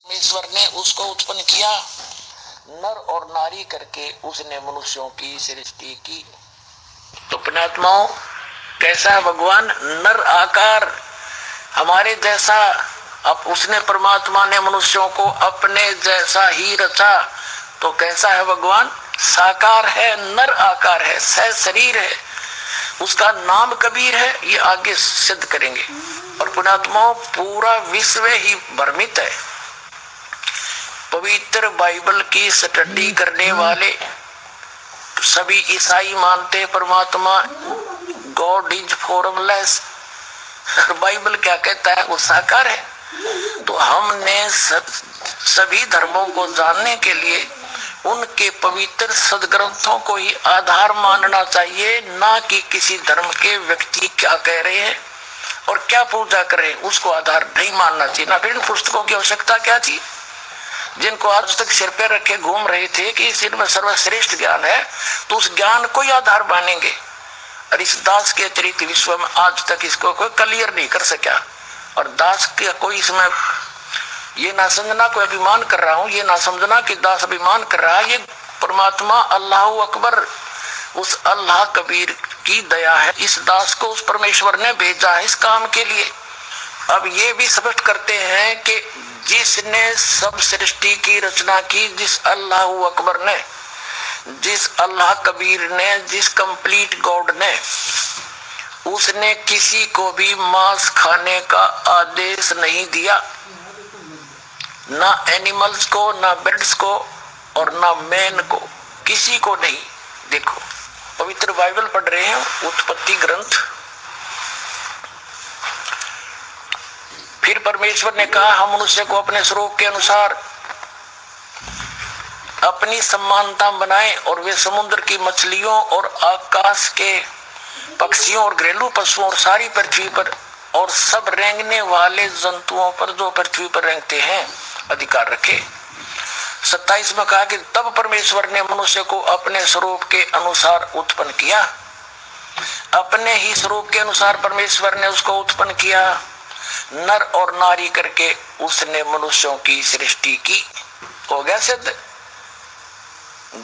परमेश्वर ने उसको उत्पन्न किया, नर और नारी करके उसने मनुष्यों की सृष्टि की। तो पुण्यात्माओं, कैसा है भगवान? नर आकार हमारे जैसा। अब उसने परमात्मा ने मनुष्यों को अपने जैसा ही रचा। तो कैसा है भगवान? साकार है, नर आकार है, सह शरीर है, उसका नाम कबीर है। ये आगे सिद्ध करेंगे। और पुण्यात्माओं, पूरा विश्व ही भ्रमित है। पवित्र बाइबल की स्टडी करने वाले सभी ईसाई मानते हैं परमात्मा गॉड इज फॉर्मलेस। बाइबल क्या कहता है? वो साकार है। तो हमने सभी धर्मों को जानने के लिए उनके पवित्र सदग्रंथों को ही आधार मानना चाहिए, ना कि किसी धर्म के व्यक्ति क्या कह रहे हैं और क्या पूजा कर रहे हैं उसको आधार नहीं मानना चाहिए। ना फिर इन पुस्तकों की आवश्यकता क्या थी, जिनको आज तक सिर पे रखे घूम रहे थे कि इस में सर्वश्रेष्ठ ज्ञान है, तो उस ज्ञान को ही आधार मानेंगे। और इस दास के अतिरिक्त विश्व में आज तक इसको कोई क्लियर नहीं कर सका। और दास के कोई इसमें ये ना समझना कोई अभिमान कर रहा हूं, ये ना समझना कि दास अभिमान कर रहा है। ये परमात्मा अल्लाह अकबर, उस अल्लाह कबीर की दया है। इस दास को उस परमेश्वर ने भेजा है इस काम के लिए। अब ये भी स्पष्ट करते हैं कि जिसने सब सृष्टि की रचना की, जिस अल्लाह अकबर ने, जिस अल्लाह कबीर ने, जिस कंप्लीट गॉड ने, उसने किसी को भी मांस खाने का आदेश नहीं दिया, ना एनिमल्स को, ना बर्ड्स को और ना मैन को, किसी को नहीं। देखो पवित्र बाइबल पढ़ रहे हैं, उत्पत्ति ग्रंथ। फिर परमेश्वर ने कहा हम मनुष्य को अपने स्वरूप के अनुसार अपनी समानता बनाएं, और वे समुद्र की मछलियों और आकाश के पक्षियों और घरेलू पशुओं और सारी पृथ्वी पर और सब रेंगने वाले जंतुओं पर जो पृथ्वी पर रेंगते हैं अधिकार रखे। 27 में कहा कि तब परमेश्वर ने मनुष्य को अपने स्वरूप के अनुसार उत्पन्न किया। अपने ही स्वरूप के अनुसार परमेश्वर ने उसको उत्पन्न किया, नर और नारी करके उसने मनुष्यों की सृष्टि की। हो गया सिद्ध।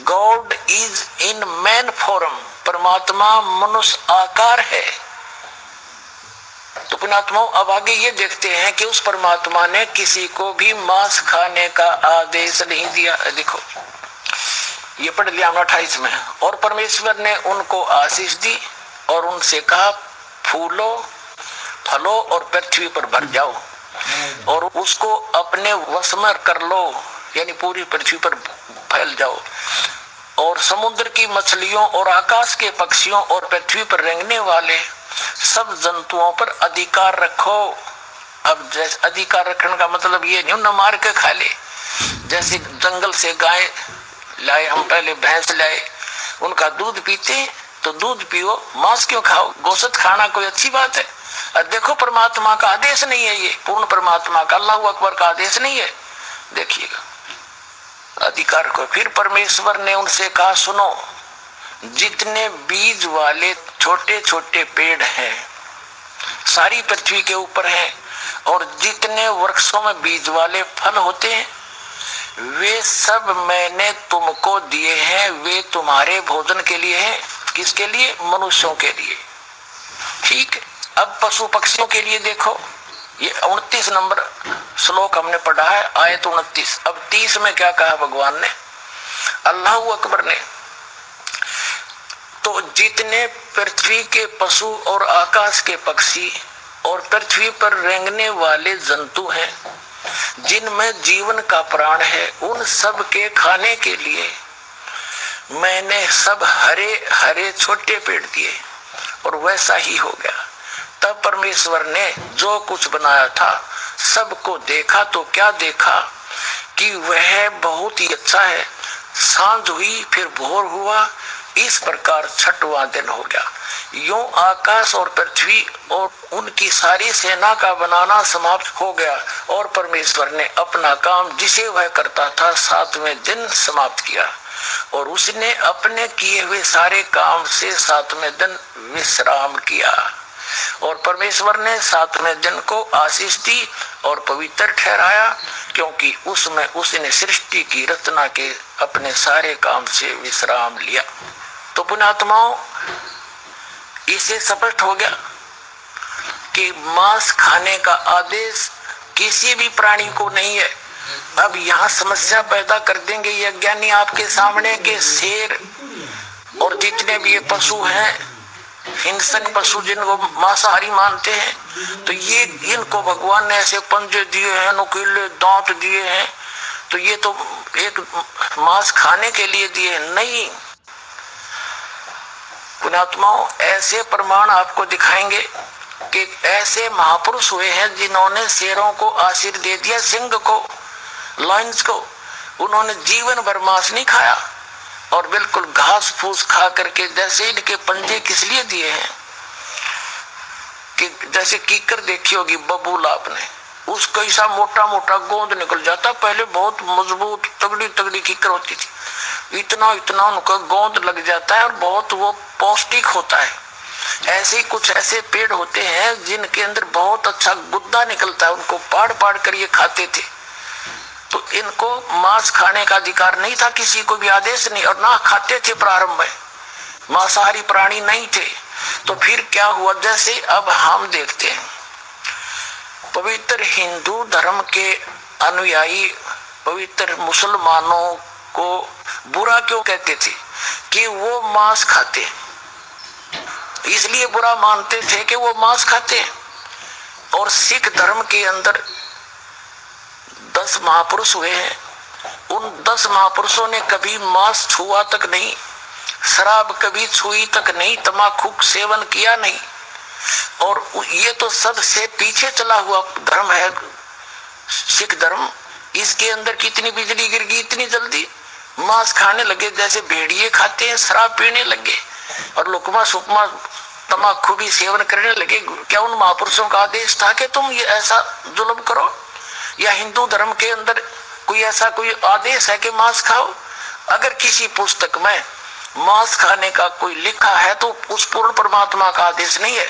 God is in man form, परमात्मा मनुष्य आकार है। तो पुण्यात्माओं, अब आगे ये देखते हैं कि उस परमात्मा ने किसी को भी मांस खाने का आदेश नहीं दिया। देखो ये पढ़ लिया 28 में। और परमेश्वर ने उनको आशीष दी और उनसे कहा फूलो फलो और पृथ्वी पर भर जाओ और उसको अपने वश में कर लो, यानी पूरी पृथ्वी पर फैल जाओ, और समुद्र की मछलियों और आकाश के पक्षियों और पृथ्वी पर रेंगने वाले सब जंतुओं पर अधिकार रखो। अब जैसे अधिकार रखने का मतलब ये नहीं न मार के खा ले। जैसे जंगल से गाय लाए, हम पहले भैंस लाए, उनका दूध पीते तो दूध पियो, मांस क्यों खाओ? गोश्त खाना कोई अच्छी बात है? और देखो परमात्मा का आदेश नहीं है, ये पूर्ण परमात्मा का अल्लाह अकबर का आदेश नहीं है। देखिएगा अधिकार को। फिर परमेश्वर ने उनसे कहा सुनो, जितने बीज वाले छोटे छोटे पेड़ हैं सारी पृथ्वी के ऊपर हैं, और जितने वृक्षों में बीज वाले फल होते हैं वे सब मैंने तुमको दिए हैं। वे तुम्हारे भोजन के लिए हैं। किसके लिए? मनुष्यों के लिए। ठीक है। अब पशु पक्षियों के लिए देखो, ये 29 नंबर श्लोक हमने पढ़ा है, आयत 29। अब 30 में क्या कहा भगवान ने, अल्लाह अकबर ने? तो जितने पृथ्वी के पशु और आकाश के पक्षी और पृथ्वी पर रेंगने वाले जंतु हैं, जिनमें जीवन का प्राण है, उन सब के खाने के लिए मैंने सब हरे हरे छोटे पेड़ दिए। और वैसा ही हो गया। तब परमेश्वर ने जो कुछ बनाया था सबको देखा तो क्या देखा कि वह बहुत ही अच्छा है। सांझ हुई, फिर भोर हुआ, इस प्रकार छठवां दिन हो गया। यूं आकाश और पृथ्वी और उनकी सारी सेना का बनाना समाप्त हो गया, और परमेश्वर ने अपना काम जिसे वह करता था 7वें दिन समाप्त किया, और उसने अपने किए हुए सारे काम से 7वें दिन विश्राम किया। और परमेश्वर ने 7वें दिन को आशीष दी और पवित्र ठहराया, क्योंकि उसमें उसने सृष्टि की रचना के अपने सारे काम से विश्राम लिया। तो पुण्यात्माओं, इसे स्पष्ट हो गया कि मांस खाने का आदेश किसी भी प्राणी को नहीं है। अब यहाँ समस्या पैदा कर देंगे ये अज्ञानी आपके सामने के शेर और जितने भी ये पशु हैं, हिंसक पशु जिनको मांसाहारी मानते हैं, तो ये इनको भगवान ने ऐसे पंजे दिए हैं, नुकीले दांत दिए हैं, तो ये तो एक मांस खाने के लिए दिए हैं। नहीं पुण्यात्माओं, ऐसे प्रमाण आपको दिखाएंगे कि ऐसे महापुरुष हुए हैं जिन्होंने शेरों को आशीर्वाद दे दिया, सिंह को, लायंस को, उन्होंने जीवन भर मांस नहीं खाया और बिल्कुल घास फूस खा करके, जैसे इनके पंजे किस लिए दिए हैं कि जैसे कीकर देखी होगी बबूल आपने, उसका ऐसा मोटा मोटा गोंद निकल जाता। पहले बहुत मजबूत तगड़ी तगड़ी कीकर होती थी, इतना इतना उनका गोंद लग जाता है और बहुत वो पौष्टिक होता है। ऐसे ही कुछ ऐसे पेड़ होते हैं जिनके अंदर बहुत अच्छा गुद्दा निकलता है, उनको पाड़ पाड़ कर ये खाते थे। तो इनको मांस खाने का अधिकार नहीं था, किसी को भी आदेश नहीं, और ना खाते थे प्रारंभ में, मांसाहारी प्राणी नहीं थे। तो फिर क्या हुआ, जैसे अब हम देखते हैं पवित्र हिंदू धर्म के अनुयायी पवित्र मुसलमानों को बुरा क्यों कहते थे कि वो मांस खाते, इसलिए बुरा मानते थे कि वो मांस खाते। और सिख धर्म के अंदर 10 महापुरुष हुए हैं, उन 10 महापुरुषों ने कभी मांस छुआ तक नहीं, शराब कभी छुई तक नहीं, तम्बाकू सेवन किया नहीं। और ये तो सबसे पीछे चला हुआ धर्म है सिख धर्म। इसके अंदर कितनी बिजली गिर गई, इतनी जल्दी मांस खाने लगे, जैसे भेड़िए खाते हैं, शराब पीने लगे और लुकमा सुकमा तम्बाकू भी सेवन करने लगे। क्या उन महापुरुषों का आदेश था कि तुम ये ऐसा जुल्म करो? या हिंदू धर्म के अंदर कोई ऐसा कोई आदेश है कि मांस खाओ? अगर किसी पुस्तक में मांस खाने का कोई लिखा है तो उस पूर्ण परमात्मा का आदेश नहीं है,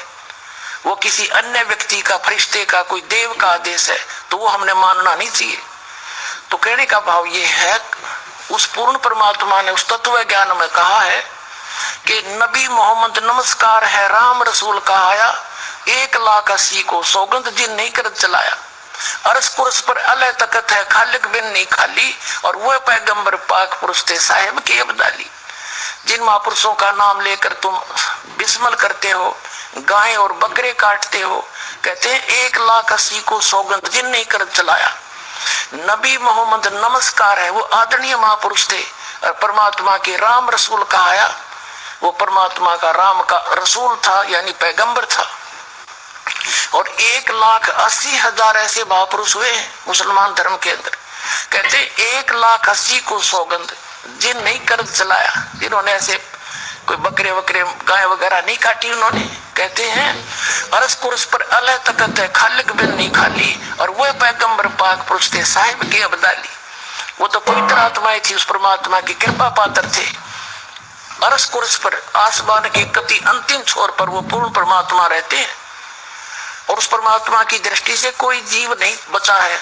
वो किसी अन्य व्यक्ति का, फरिश्ते का, कोई देव का आदेश है, तो वो हमने मानना नहीं चाहिए। तो कहने का भाव ये है, उस पूर्ण परमात्मा ने उस तत्व ज्ञान में कहा है कि नबी मोहम्मद नमस्कार है, राम रसूल कहाया, 1,80,000 को सौगंध जिन नहीं कर चलाया, अरस कुरस पर अलह तकत है, खालिक बिन नहीं खाली, और वह पैगंबर पाक पुरुष थे साहिब की अब्दाली। जिन महापुरुषों का नाम लेकर तुम बिस्मल करते हो, गाय और बकरे काटते हो, कहते हैं 1,80,000 को सौगंध जिन नहीं कर चलाया। नबी मोहम्मद नमस्कार है, वो आदरणीय महापुरुष थे और परमात्मा के राम रसूल कहाया, वो परमात्मा का राम का रसूल था, यानी पैगंबर था। और 1,80,000 ऐसे महापुरुष हुए मुसलमान धर्म के अंदर, कहते 1,80,000 को सौगंध जिन नहीं कर चलाया, जिन्होंने ऐसे कोई बकरे वकरे गाय वगैरह नहीं काटी, उन्होंने कहते हैं अरस कुरस पर अलह तकत है, खालिक बिन नहीं खाली, और वह पैगंबर पाक पुरुष थे साहिब की अब्दाली। वो तो पवित्र आत्माएं थी, उस परमात्मा की कृपा पात्र थे। अरस कुरस पर आसमान के कति अंतिम छोर पर वो पूर्ण परमात्मा रहते हैं, और उस परमात्मा की दृष्टि से कोई जीव नहीं बचा है,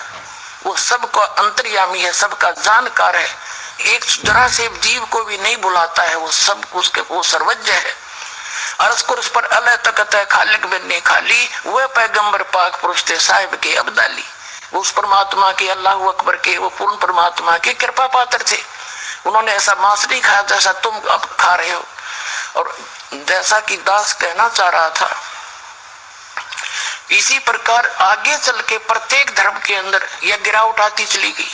वो सबका अंतर्यामी है, सबका जानकार है, एक जरा से जीव को भी नहीं बुलाता है, वो सब उसके वो सर्वज्ञ है। अरस कुरस पर अलह तकत है, खालिक बिन नहीं खाली, वह पैगंबर पाक पुरुष थे साहिब के अब्दाली। वो उस परमात्मा के, अल्लाह अकबर के, वो पूर्ण परमात्मा के कृपा पात्र थे। उन्होंने ऐसा मांस नहीं खाया जैसा तुम अब खा रहे हो। और जैसा कि दास कहना चाह रहा था, इसी प्रकार आगे चल के प्रत्येक धर्म के अंदर यह गिरावट आती चली गई।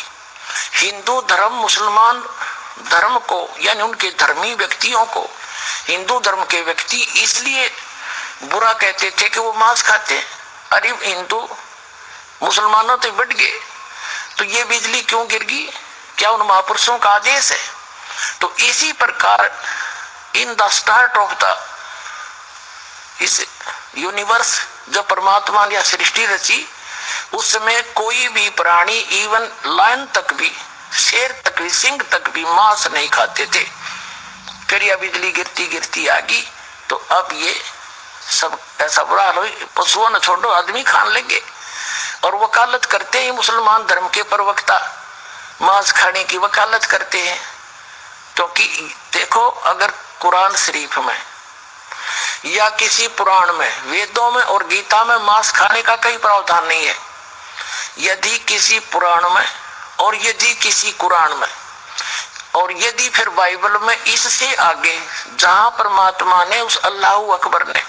हिंदू धर्म मुसलमान धर्म को, यानी उनके धर्मी व्यक्तियों को हिंदू धर्म के व्यक्ति इसलिए बुरा कहते थे कि वो मांस खाते। अरे हिंदू मुसलमानों तो बढ़ गए, तो ये बिजली क्यों गिर गई? क्या उन महापुरुषों का आदेश है? तो इसी प्रकार in the start of the इस यूनिवर्स, जब परमात्मा ने सृष्टि रची, उस समय कोई भी प्राणी, इवन लायन तक भी, शेर तक भी, सिंह तक भी मांस नहीं खाते थे। फिर यह बिजली गिरती गिरती आ गई, तो अब ये सब ऐसा बुरा हाल हो, पशुओं ने छोड़ो आदमी खान लगे। और वकालत करते हैं मुसलमान धर्म के प्रवक्ता, मांस खाने की वकालत करते हैं। क्योंकि देखो, अगर कुरान शरीफ में या किसी पुराण में, वेदों में और गीता में मांस खाने का कोई प्रावधान नहीं है। यदि किसी पुराण में और यदि किसी कुरान में और यदि फिर बाइबल में, इससे आगे जहां परमात्मा ने, उस अल्लाह अकबर ने,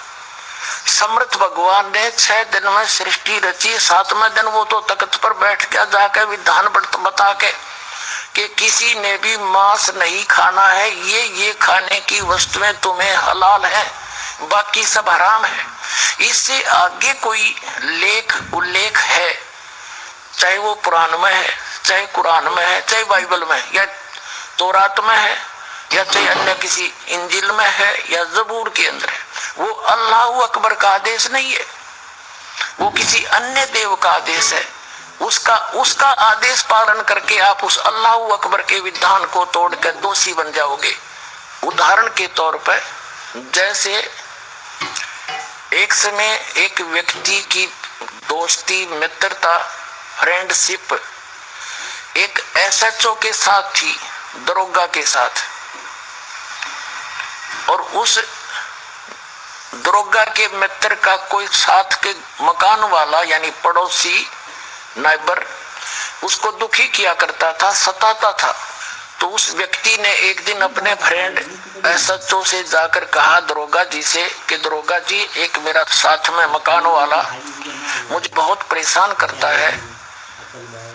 समर्थ भगवान ने 6 दिन में सृष्टि रची, 7वें दिन वो तो तख्त पर बैठ के जाकर विधान बता के कि किसी ने भी मांस नहीं खाना है, ये खाने की वस्तुएं तुम्हें हलाल है, बाकी सब हराम है। इससे आगे कोई लेख उल्लेख है, चाहे वो पुराण में है, चाहे कुरान में है, चाहे बाइबल में या तौरात में है, या चाहे अन्य किसी इंजिल में है या जबूर के अंदर है, वो अल्लाह अकबर का आदेश नहीं है, वो किसी अन्य देव का आदेश है। उसका आदेश पालन करके आप उस अल्लाह अकबर के विधान को तोड़कर दोषी बन जाओगे। उदाहरण के तौर पर, जैसे एक समय एक व्यक्ति की दोस्ती, मित्रता, फ्रेंडशिप एक एसएचओ के साथ थी, दरोगा के साथ, और उस दरोगा के मित्र का कोई साथ के मकान वाला यानी पड़ोसी नाइबर उसको दुखी किया करता था, सताता था। तो उस व्यक्ति ने एक दिन अपने फ्रेंड एसएचओ से जाकर कहा दरोगा जी से कि दरोगा जी, एक मेरा साथ में मकान वाला मुझे बहुत परेशान करता है,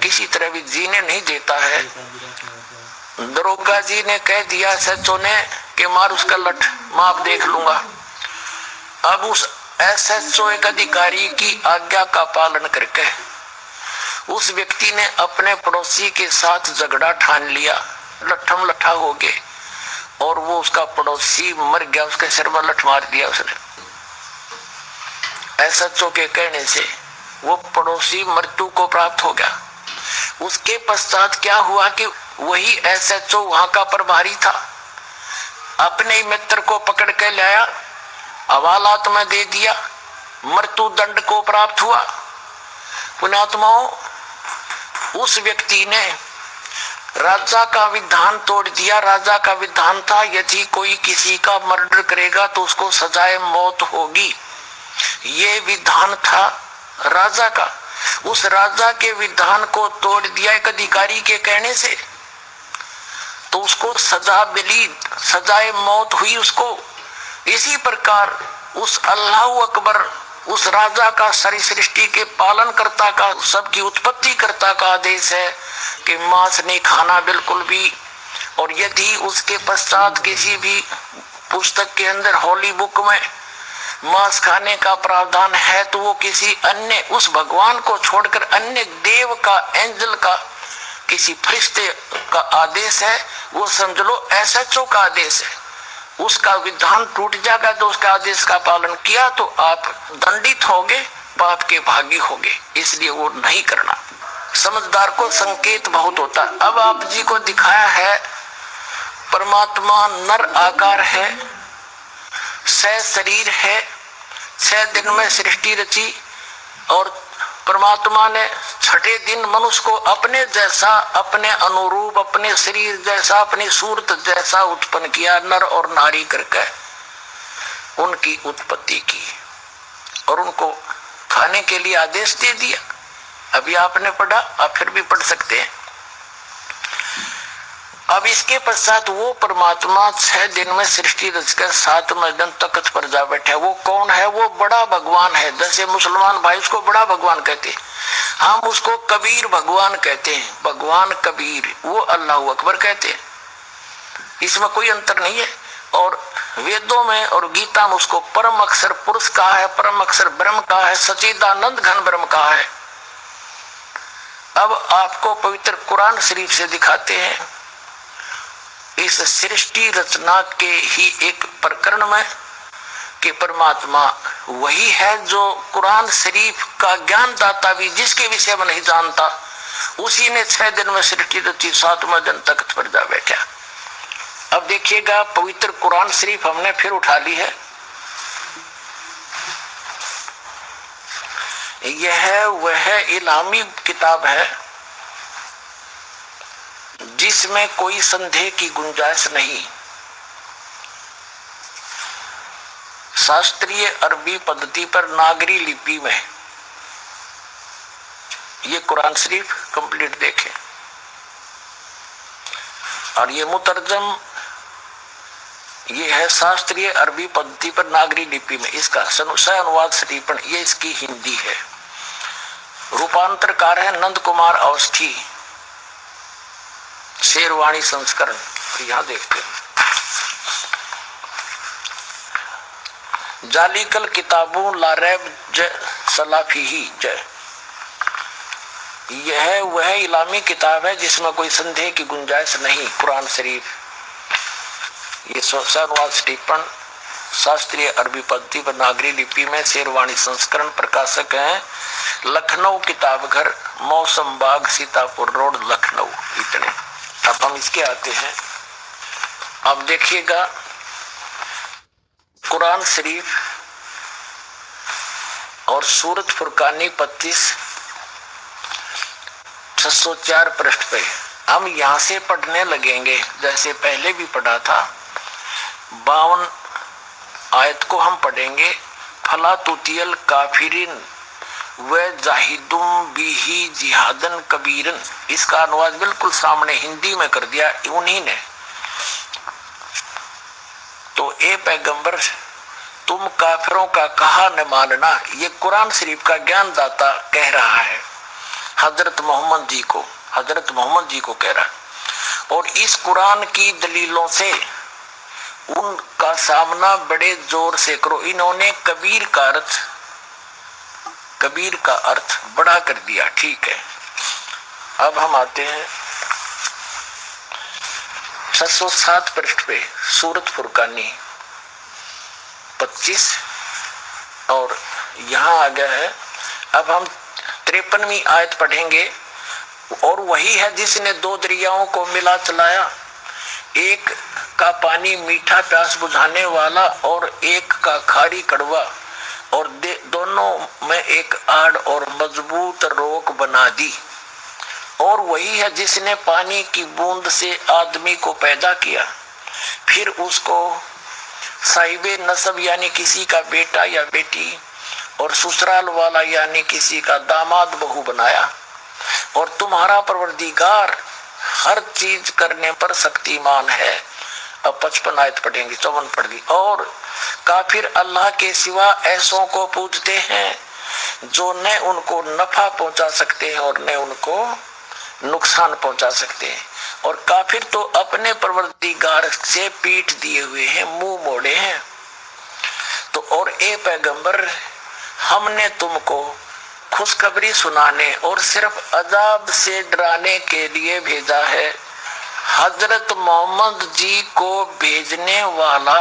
किसी तरह भी जीने नहीं देता है। दरोगा जी ने कह दिया एसएचओ ने कि मार उसका लठ, मैं आप देख लूंगा। अब उस एसएचओ एक अधिकारी की आज्ञा का पालन करके उस व्यक्ति ने अपने पड़ोसी के साथ झगड़ा ठान लिया, लट्ठम लट्ठा हो गए और वो उसका पड़ोसी मर गया, उसके सिर में लठ मार दिया उसने। एसएचओ के कहने से वो पड़ोसी मृत्यु को प्राप्त हो गया। उसके पश्चात क्या हुआ कि वही एसएचओ वहां का प्रभारी था, अपने ही मित्र को पकड़ के लाया, हवालात में दे दिया, मृत्यु दंड को प्राप्त हुआ। पुण्यात्माओं, उस व्यक्ति ने राजा का विधान तोड़ दिया। राजा का विधान था यदि कोई किसी का मर्डर करेगा तो उसको सजाए मौत होगी, ये विधान था राजा का। उस राजा के विधान को तोड़ दिया एक अधिकारी के कहने से, तो उसको सजा मिली, सजाए मौत हुई उसको। इसी प्रकार उस अल्लाह अकबर, उस राजा का, सारी सृष्टि के पालन करता का, सबकी उत्पत्ति करता का आदेश है कि मांस नहीं खाना बिल्कुल भी। और यदि उसके पश्चात किसी भी पुस्तक के अंदर, होली बुक में मांस खाने का प्रावधान है तो वो किसी अन्य, उस भगवान को छोड़कर अन्य देव का, एंजल का, किसी फरिश्ते का आदेश है। वो समझ लो एसएचओ का आदेश है, उसका विधान टूट जाएगा। तो उसका आदेश का पालन किया तो आप दंडित होगे, पाप के भागी होगे, इसलिए वो नहीं करना। समझदार को संकेत बहुत होता। अब आप जी को दिखाया है परमात्मा नर आकार है, 6 शरीर है, 6 दिन में सृष्टि रची और परमात्मा ने 6ठे दिन मनुष्य को अपने जैसा, अपने अनुरूप, अपने शरीर जैसा, अपनी सूरत जैसा उत्पन्न किया, नर और नारी करके उनकी उत्पत्ति की और उनको खाने के लिए आदेश दे दिया। अभी आपने पढ़ा, आप फिर भी पढ़ सकते हैं। अब इसके पश्चात वो परमात्मा 6 दिन में सृष्टि रचकर 7वें दिन तख्त पर जा बैठा। वो कौन है? वो बड़ा भगवान है। जैसे मुसलमान भाई उसको बड़ा भगवान कहते हैं, हम उसको कबीर भगवान कहते हैं। भगवान कबीर, वो अल्लाह अकबर कहते हैं, इसमें कोई अंतर नहीं है। और वेदों में और गीता में उसको परम अक्षर पुरुष कहा है, परम अक्षर ब्रह्म कहा है, सच्चिदानंद घन ब्रह्म कहा है। अब आपको पवित्र कुरान शरीफ से दिखाते हैं इस सृष्टि रचना के ही एक प्रकरण में कि परमात्मा वही है जो कुरान शरीफ का ज्ञान दाता भी जिसके विषय में नहीं जानता, उसी ने 6 दिन में सृष्टि रची, 7वें दिन तख्त पर जा बैठा। अब देखिएगा पवित्र कुरान शरीफ हमने फिर उठा ली है। यह वह इलामी किताब है जिसमें कोई संदेह की गुंजाइश नहीं। शास्त्रीय अरबी पद्धति पर नागरी लिपि में ये कुरान शरीफ कंप्लीट देखें। और ये मुतरजम ये है शास्त्रीय अरबी पद्धति पर नागरी लिपि में, इसका सह अनुवाद सटीपण ये इसकी हिंदी है। रूपांतरकार है नंद कुमार अवस्थी, शेरवाणी संस्करण। यहां देखते हैं जालिकल किताबों लारैब ज सलाफी ही जय। यह वह इलामी किताब है जिसमें कोई संदेह की गुंजाइश नहीं। कुरान शरीफ ये अनुवाद टिप्पण शास्त्रीय अरबी पद्धति पर नागरी लिपि में शेरवाणी संस्करण। प्रकाशक हैं लखनऊ किताब घर, मौसम बाग, सीतापुर रोड, लखनऊ। इतने। अब हम इसके आते हैं। अब देखिएगा कुरान शरीफ और सूरत फुरकानी 25/604 पृष्ठ पे हम यहां से पढ़ने लगेंगे जैसे पहले भी पढ़ा था। 52 आयत को हम पढ़ेंगे। फला तुतियल काफिरिन व जाहिदुम बिही जिहादन कबीरन। इसका अनुवाद बिल्कुल सामने हिंदी में कर दिया उन्हीं ने। तो ए पैगंबर तुम काफिरों का कहा न मानना, ये कुरान शरीफ का ज्ञानदाता कह रहा है हजरत मोहम्मद जी को कह रहा है। और इस कुरान की दलीलों से उनका सामना बड़े जोर से करो। इन्होंने कबीर का अर्थ बड़ा कर दिया। ठीक है, अब हम आते हैं 607 पृष्ठ पे सूरत फुरकानी 25 और यहां आ गया है। अब हम 53वीं आयत पढ़ेंगे। और वही है जिसने 2 दरियाओं को मिला चलाया, एक का पानी मीठा प्यास बुझाने वाला और एक का खारी कड़वा, और दोनों में एक आड़ और मजबूत रोक बना दी। और वही है जिसने पानी की बूंद से आदमी को पैदा किया, फिर उसको साहिबे नसब यानी किसी का बेटा या बेटी और ससुराल वाला यानी किसी का दामाद बहू बनाया। और तुम्हारा परवरदिगार हर चीज करने पर शक्तिमान है। अब 55 आयत पढ़ेंगे, 54 पढ़ दी। और काफिर अल्लाह के सिवा ऐसों को पूजते हैं जो न उनको नफा पहुंचा सकते हैं और न उनको नुकसान पहुंचा सकते हैं। और काफिर तो अपने परवरदिगार से पीठ दिए हुए हैं, मुंह मोड़े हैं। तो और ए पैगंबर हमने तुमको खुशखबरी सुनाने और सिर्फ अजाब से डराने के लिए भेजा है। हजरत मोहम्मद जी को भेजने वाला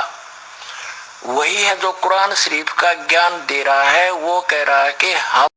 वही है जो कुरान शरीफ का ज्ञान दे रहा है। वो कह रहा है कि हम